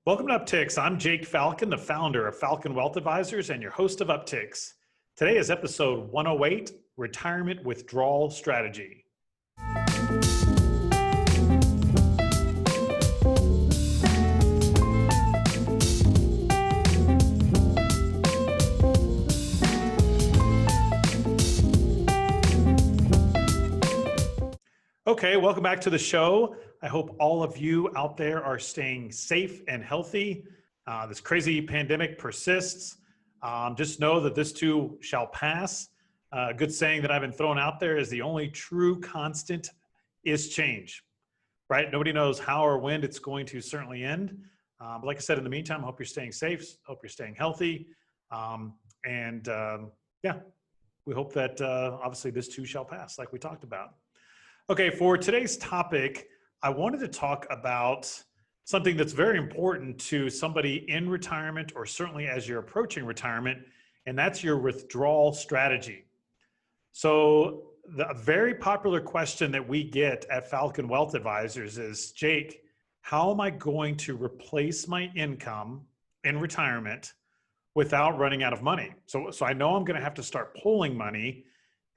Welcome to Upticks. I'm Jake Falcon, the founder of Falcon Wealth Advisors and your host of Upticks. Today is episode 108, Retirement Withdrawal Strategy. Okay, welcome back to the show. I hope all of you out there are staying safe and healthy. This crazy pandemic persists. Just know that this too shall pass. A good saying that I've been throwing out there is the only true constant is change, right? Nobody knows how or when it's going to certainly end. But like I said, in the meantime, I hope you're staying safe. Hope you're staying healthy. Yeah, we hope that obviously this too shall pass, like we talked about. Okay, for today's topic, I wanted to talk about something that's very important to somebody in retirement or certainly as you're approaching retirement, and that's your withdrawal strategy. So the very popular question that we get at Falcon Wealth Advisors is, Jake, how am I going to replace my income in retirement without running out of money? So I know I'm going to have to start pulling money.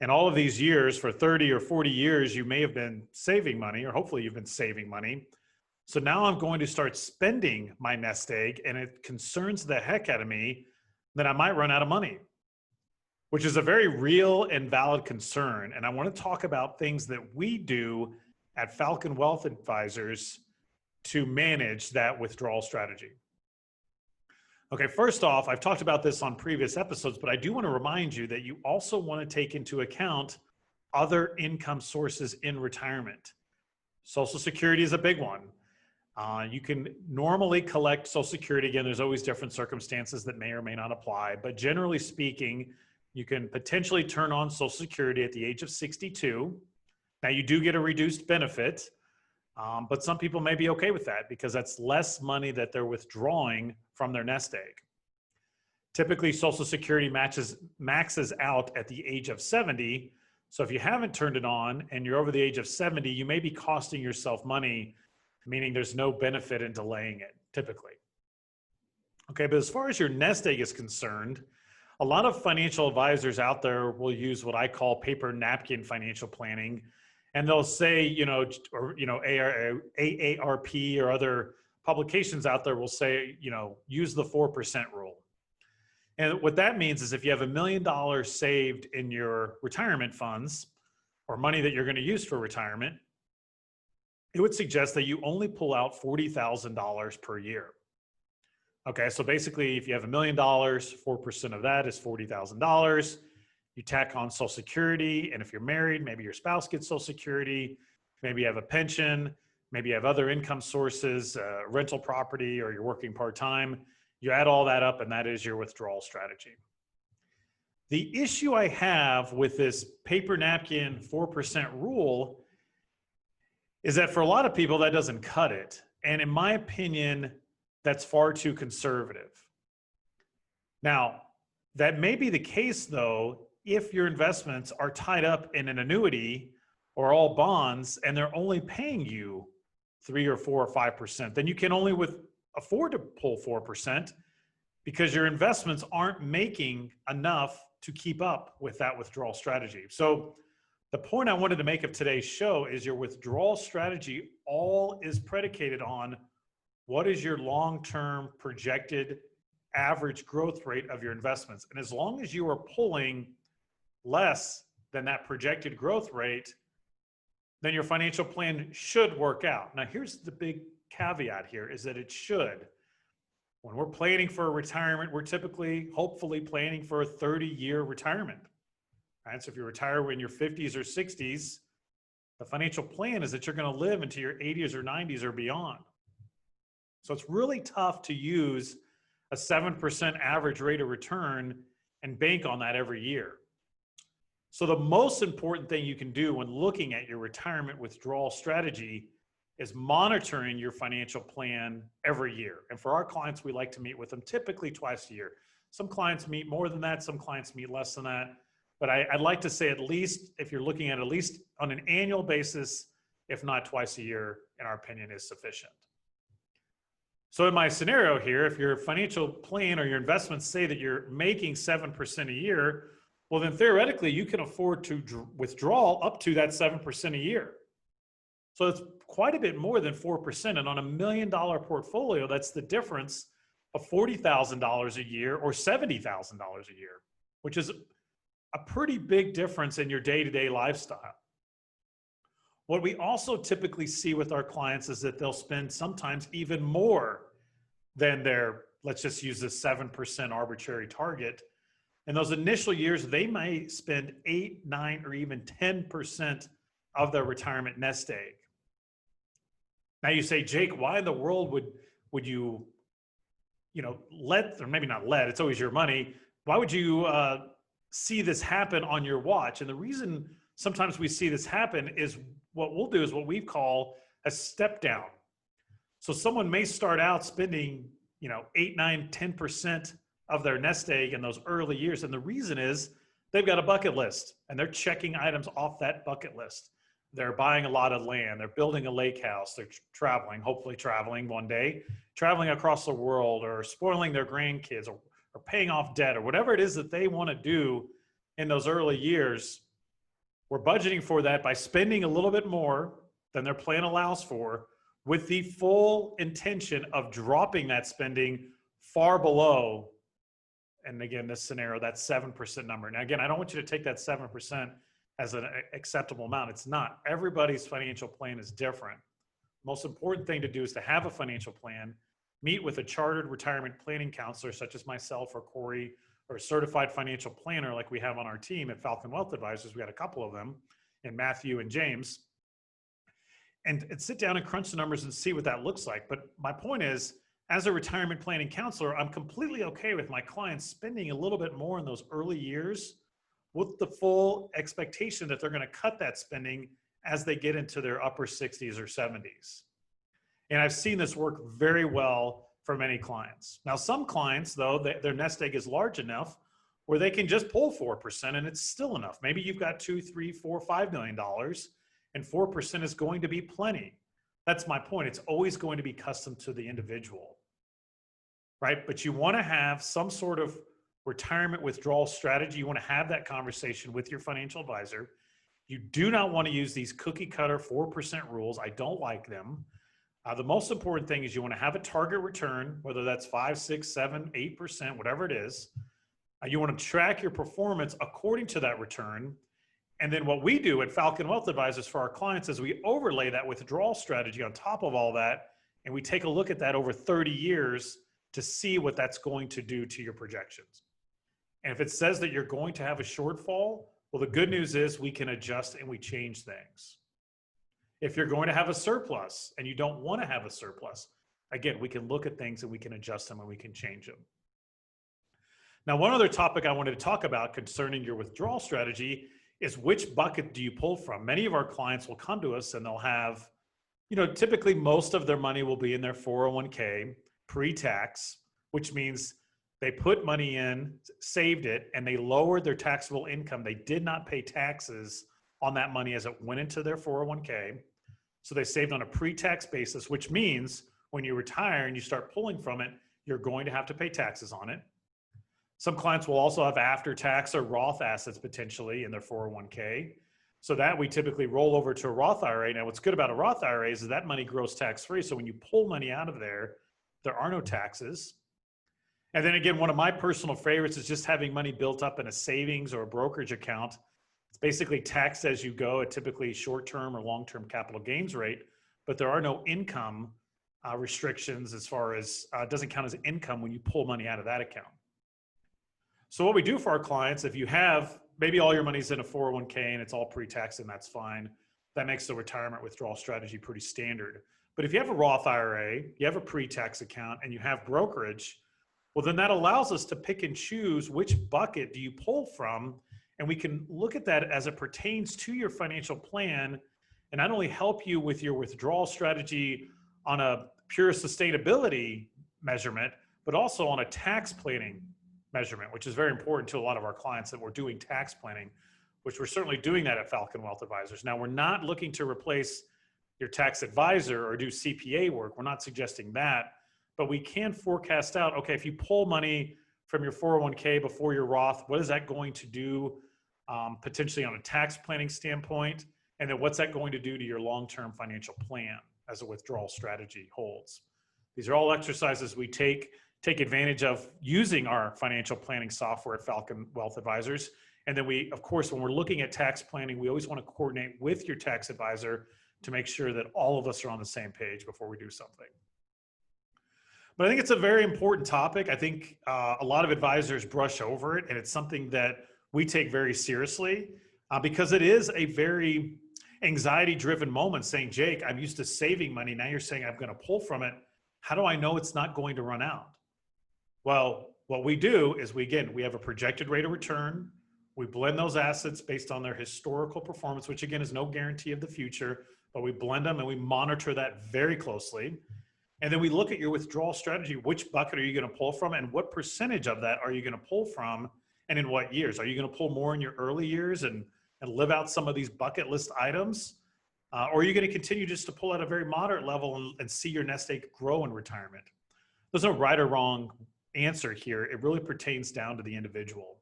And all of these years, for 30 or 40 years, you may have been saving money, or hopefully you've been saving money. So now I'm going to start spending my nest egg, and it concerns the heck out of me that I might run out of money, which is a very real and valid concern. And I want to talk about things that we do at Falcon Wealth Advisors to manage that withdrawal strategy. Okay, first off, I've talked about this on previous episodes, but I do want to remind you that you also want to take into account other income sources in retirement. Social Security is a big one. You can normally collect Social Security. Again, there's always different circumstances that may or may not apply, but generally speaking, you can potentially turn on Social Security at the age of 62. Now, you do get a reduced benefit, but some people may be okay with that because that's less money that they're withdrawing from their nest egg. Typically, Social Security maxes out at the age of 70. So if you haven't turned it on and you're over the age of 70, you may be costing yourself money, meaning there's no benefit in delaying it, typically. Okay, but as far as your nest egg is concerned, a lot of financial advisors out there will use what I call paper napkin financial planning. And they'll say, AARP or other publications out there will say, use the 4% rule. And what that means is if you have $1 million saved in your retirement funds or money that you're going to use for retirement, it would suggest that you only pull out $40,000 per year. Okay, so basically if you have $1 million, 4% of that is $40,000. You tack on Social Security, and if you're married, maybe your spouse gets Social Security, maybe you have a pension, maybe you have other income sources, rental property, or you're working part-time. You add all that up, and that is your withdrawal strategy. The issue I have with this paper napkin 4% rule is that for a lot of people, that doesn't cut it. And in my opinion, that's far too conservative. Now, that may be the case, though, if your investments are tied up in an annuity or all bonds and they're only paying you 3 or 4 or 5%, then you can only afford to pull 4% because your investments aren't making enough to keep up with that withdrawal strategy. So the point I wanted to make of today's show is your withdrawal strategy all is predicated on what is your long-term projected average growth rate of your investments. And as long as you are pulling less than that projected growth rate, then your financial plan should work out. Now, here's the big caveat here is that it should. When we're planning for a retirement, we're typically, hopefully planning for a 30-year retirement. Right? So if you retire in your 50s or 60s, the financial plan is that you're going to live into your 80s or 90s or beyond. So it's really tough to use a 7% average rate of return and bank on that every year. So the most important thing you can do when looking at your retirement withdrawal strategy is monitoring your financial plan every year. And for our clients, we like to meet with them typically twice a year. Some clients meet more than that, some clients meet less than that. But I'd like to say at least, if you're looking at least on an annual basis, if not twice a year, in our opinion, is sufficient. So in my scenario here, if your financial plan or your investments say that you're making 7% a year, well, then theoretically you can afford to withdraw up to that 7% a year. So it's quite a bit more than 4%. And on $1 million portfolio, that's the difference of $40,000 a year or $70,000 a year, which is a pretty big difference in your day-to-day lifestyle. What we also typically see with our clients is that they'll spend sometimes even more than their, let's just use this 7% arbitrary target. In those initial years, they may spend 8, 9, or even 10% of their retirement nest egg. Now you say, Jake, why in the world would you let, or maybe not let, it's always your money. Why would you see this happen on your watch? And the reason sometimes we see this happen is what we'll do is what we call a step down. So someone may start out spending, 8, 9, 10% of their nest egg in those early years. And the reason is they've got a bucket list and they're checking items off that bucket list. They're buying a lot of land. They're building a lake house. They're traveling, hopefully traveling one day, traveling across the world, or spoiling their grandkids, or paying off debt, or whatever it is that they want to do in those early years. We're budgeting for that by spending a little bit more than their plan allows for, with the full intention of dropping that spending far below. And again, this scenario, that 7% number. Now, again, I don't want you to take that 7% as an acceptable amount. It's not. Everybody's financial plan is different. Most important thing to do is to have a financial plan, meet with a chartered retirement planning counselor such as myself or Corey, or a certified financial planner like we have on our team at Falcon Wealth Advisors. We got a couple of them, and Matthew and James, and sit down and crunch the numbers and see what that looks like. But my point is, as a retirement planning counselor, I'm completely okay with my clients spending a little bit more in those early years, with the full expectation that they're going to cut that spending as they get into their upper 60s or 70s. And I've seen this work very well for many clients. Now, some clients, though, their nest egg is large enough where they can just pull 4% and it's still enough. Maybe you've got $2, $3, $4, $5 million, and 4% is going to be plenty. That's my point. It's always going to be custom to the individual, right? But you want to have some sort of retirement withdrawal strategy. You want to have that conversation with your financial advisor. You do not want to use these cookie cutter 4% rules. I don't like them. The most important thing is you want to have a target return, whether that's 5, 6, 7, 8%, whatever it is. You want to track your performance according to that return. And then what we do at Falcon Wealth Advisors for our clients is we overlay that withdrawal strategy on top of all that. And we take a look at that over 30 years to see what that's going to do to your projections. And if it says that you're going to have a shortfall, well, the good news is we can adjust and we change things. If you're going to have a surplus and you don't want to have a surplus, again, we can look at things and we can adjust them and we can change them. Now, one other topic I wanted to talk about concerning your withdrawal strategy is which bucket do you pull from? Many of our clients will come to us and they'll have, typically most of their money will be in their 401k pre-tax, which means they put money in, saved it, and they lowered their taxable income. They did not pay taxes on that money as it went into their 401k. So they saved on a pre-tax basis, which means when you retire and you start pulling from it, you're going to have to pay taxes on it. Some clients will also have after-tax or Roth assets potentially in their 401k. So that we typically roll over to a Roth IRA. Now, what's good about a Roth IRA is that money grows tax-free. So when you pull money out of there, there are no taxes. And then again, one of my personal favorites is just having money built up in a savings or a brokerage account. It's basically taxed as you go at typically short-term or long-term capital gains rate, but there are no income restrictions as far as it doesn't count as income when you pull money out of that account. So what we do for our clients, if you have maybe all your money's in a 401k and it's all pre-tax, and that's fine, that makes the retirement withdrawal strategy pretty standard. But if you have a Roth IRA, you have a pre-tax account, and you have brokerage, well, then that allows us to pick and choose which bucket do you pull from, and we can look at that as it pertains to your financial plan and not only help you with your withdrawal strategy on a pure sustainability measurement, but also on a tax planning measurement, which is very important to a lot of our clients that we're doing tax planning, which we're certainly doing that at Falcon Wealth Advisors. Now, we're not looking to replace your tax advisor or do CPA work. We're not suggesting that, but we can forecast out, okay, if you pull money from your 401k before your Roth, what is that going to do potentially on a tax planning standpoint? And then what's that going to do to your long-term financial plan as a withdrawal strategy holds? These are all exercises we take advantage of using our financial planning software at Falcon Wealth Advisors. And then we, of course, when we're looking at tax planning, we always want to coordinate with your tax advisor to make sure that all of us are on the same page before we do something. But I think it's a very important topic. I think a lot of advisors brush over it, and it's something that we take very seriously because it is a very anxiety-driven moment saying, Jake, I'm used to saving money. Now you're saying I'm going to pull from it. How do I know it's not going to run out? Well, what we do is we have a projected rate of return. We blend those assets based on their historical performance, which again is no guarantee of the future, but we blend them and we monitor that very closely. And then we look at your withdrawal strategy. Which bucket are you going to pull from, and what percentage of that are you going to pull from, and in what years? Are you going to pull more in your early years and live out some of these bucket list items? Or are you going to continue just to pull at a very moderate level and see your nest egg grow in retirement? There's no right or wrong answer here. It really pertains down to the individual.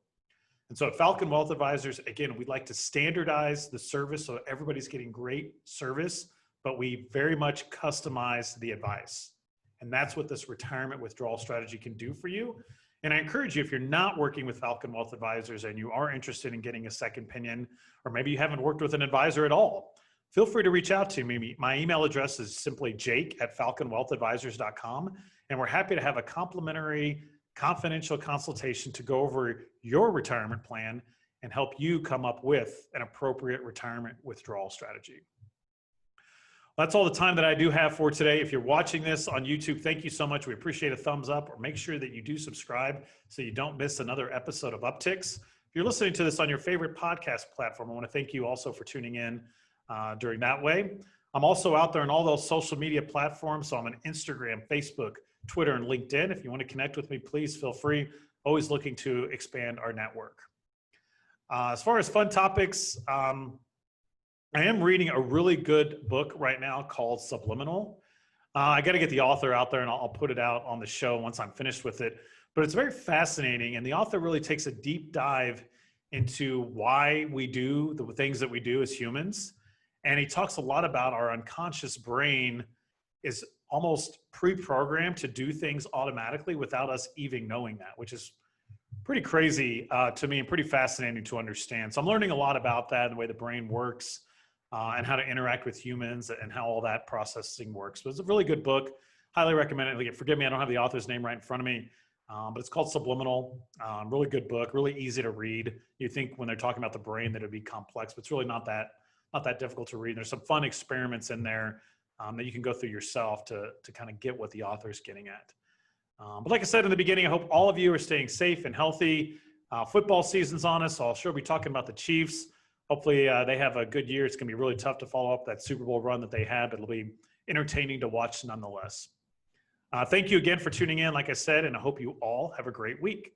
And so at Falcon Wealth Advisors, again, we'd like to standardize the service so everybody's getting great service, but we very much customize the advice. And that's what this retirement withdrawal strategy can do for you. And I encourage you, if you're not working with Falcon Wealth Advisors and you are interested in getting a second opinion, or maybe you haven't worked with an advisor at all, feel free to reach out to me. My email address is simply jake@falconwealthadvisors.com. And we're happy to have a complimentary confidential consultation to go over your retirement plan and help you come up with an appropriate retirement withdrawal strategy. That's all the time that I do have for today. If you're watching this on YouTube, thank you so much. We appreciate a thumbs up, or make sure that you do subscribe so you don't miss another episode of Upticks. If you're listening to this on your favorite podcast platform, I want to thank you also for tuning in during that way. I'm also out there on all those social media platforms. So I'm on Instagram, Facebook, Twitter, and LinkedIn. If you want to connect with me, please feel free. Always looking to expand our network. As far as fun topics, I am reading a really good book right now called Subliminal. I got to get the author out there and I'll put it out on the show once I'm finished with it. But it's very fascinating. And the author really takes a deep dive into why we do the things that we do as humans. And he talks a lot about our unconscious brain is almost pre-programmed to do things automatically without us even knowing that, which is pretty crazy to me and pretty fascinating to understand. So I'm learning a lot about that, the way the brain works and how to interact with humans and how all that processing works. But it's a really good book. Highly recommend it. Forgive me, I don't have the author's name right in front of me, but it's called Subliminal. Really good book, really easy to read. You think when they're talking about the brain that it'd be complex, but it's really not that difficult to read. There's some fun experiments in there that you can go through yourself to kind of get what the author's getting at. But like I said in the beginning, I hope all of you are staying safe and healthy. Football season's on us, so I'll sure be talking about the Chiefs. Hopefully they have a good year. It's going to be really tough to follow up that Super Bowl run that they had, but it'll be entertaining to watch nonetheless. Thank you again for tuning in, like I said, and I hope you all have a great week.